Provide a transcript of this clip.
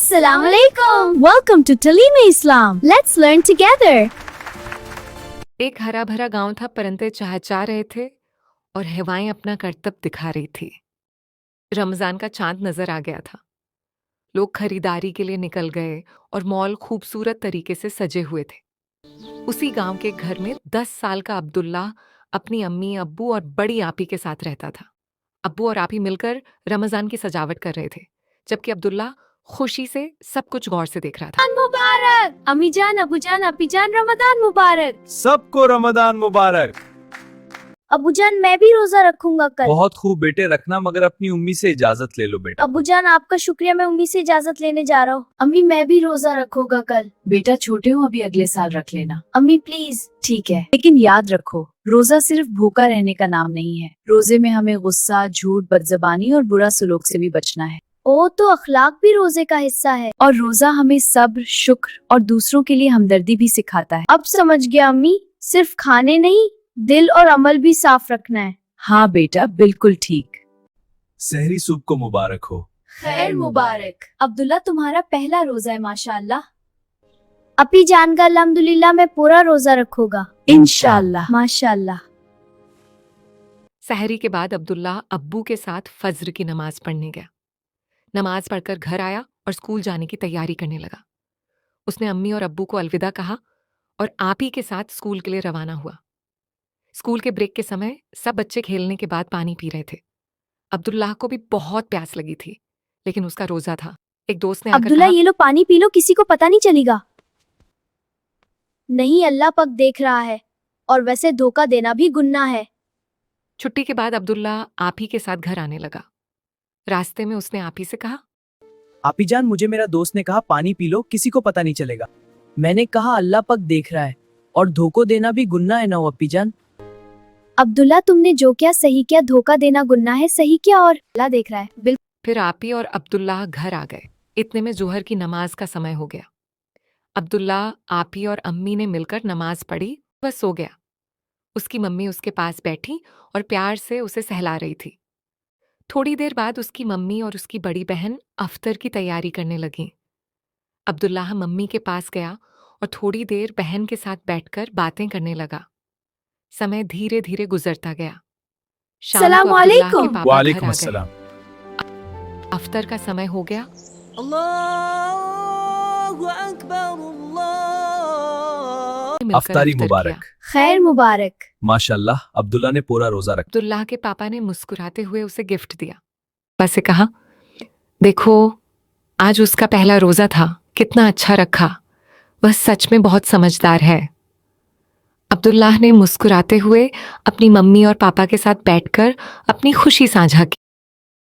Assalamu alaikum. Welcome to Talim Islam. Let's learn together. एक हरा भरा गांव था। परिंदे चहचहा रहे थे और हवाएं अपना करतब दिखा रही थी। रमजान का चांद नजर आ गया था। लोग खरीदारी के लिए निकल गए और मॉल खूबसूरत तरीके से सजे हुए थे। उसी गांव के घर में 10 साल का अब्दुल्ला अपनी अम्मी, अब्बू और बड़ी आपी के साथ रहता था। अब्बू और आपी मिलकर रमजान की सजावट कर रहे थे, जबकि अब्दुल्ला खुशी से सब कुछ गौर से देख रहा था। मुबारक अम्मी जान, अबू जान, आपी जान, रमजान मुबारक। सबको रमजान मुबारक। अबू जान मैं भी रोजा रखूंगा कल। बहुत खूब बेटे, रखना, मगर अपनी उम्मी से इजाजत ले लो बेटा। अबू जान आपका शुक्रिया, मैं उम्मी से इजाजत लेने जा रहा हूँ। अम्मी मैं भी रोजा रखूंगा कल। बेटा छोटे हो, अभी अगले साल रख लेना। अम्मी प्लीज। ठीक है, लेकिन याद रखो, रोजा सिर्फ भूखा रहने का नाम नहीं है। रोजे में हमें गुस्सा, झूठ, बदजबानी और बुरा सलूक से भी बचना है। ओ तो अखलाक भी रोजे का हिस्सा है। और रोजा हमें सब्र, शुक्र और दूसरों के लिए हमदर्दी भी सिखाता है। अब समझ गया अम्मी, सिर्फ खाने नहीं, दिल और अमल भी साफ रखना है। हाँ बेटा, बिल्कुल ठीक। सहरी सूप को मुबारक हो। खैर मुबारक। अब्दुल्ला तुम्हारा पहला रोजा है, माशाअल्लाह। अपी जान का अल्हम्दुलिल्लाह मैं पूरा रोजा रखूंगा इंशाअल्लाह। माशाअल्लाह। सहरी के बाद अब्दुल्ला अब्बू के साथ फज्र की नमाज पढ़ने गया। नमाज पढ़कर घर आया और स्कूल जाने की तैयारी करने लगा। उसने अम्मी और अब्बू को अलविदा कहा और आपी के साथ स्कूल के लिए रवाना हुआ। स्कूल के ब्रेक के समय सब बच्चे खेलने के बाद पानी पी रहे थे। अब्दुल्लाह को भी बहुत प्यास लगी थी, लेकिन उसका रोजा था। एक दोस्त ने आकर अब्दुल्ला कहा, ये लो पानी पी लो, किसी को पता नहीं चलेगा। नहीं, अल्लाह पक देख रहा है, और वैसे धोखा देना भी गुनाह है। छुट्टी के बाद अब्दुल्ला आपी के साथ घर आने लगा। रास्ते में उसने आपी से कहा, आपी जान, मुझे मेरा दोस्त ने कहा पानी पी लो, किसी को पता नहीं चलेगा। मैंने कहा अल्लाह पक देख रहा है, और धोखा देना भी गुन्ना है ना अपी जान। अब्दुल्ला तुमने जो किया सही किया, धोखा देना गुनाह है, सही किया और अल्लाह देख रहा है। बिल्कुल। फिर आपी और अब्दुल्लाह घर आ गए। इतने में जुहर की नमाज का समय हो गया। अब्दुल्ला, आपी और अम्मी ने मिलकर नमाज पढ़ी, वह सो गया। उसकी मम्मी उसके पास बैठी और प्यार से उसे सहला रही थी। थोड़ी देर बाद उसकी मम्मी और उसकी बड़ी बहन अफ्तर की तैयारी करने लगीं। अब्दुल्लाह मम्मी के पास गया और थोड़ी देर बहन के साथ बैठकर बातें करने लगा। समय धीरे धीरे गुजरता गया। शाम को सलाम अब्दुल्लाह के वालेकुम। पापा घर वालेकुम आ अस्सलाम। गए। अफ्तर का समय हो गया। मिलकर अफ्तारी अफ्तर मुबारक। किया। खैर मुबारक। माशाल्लाह, अब्दुल्ला ने पूरा रोजा रखा। अब्दुल्लाह के पापा ने मुस्कुराते हुए उसे गिफ्ट दिया। पापा से कहा, देखो आज उसका पहला रोजा था, कितना अच्छा रखा, वह सच में बहुत समझदार है। अब्दुल्लाह ने मुस्कुराते हुए अपनी मम्मी और पापा के साथ बैठकर अपनी खुशी साझा की।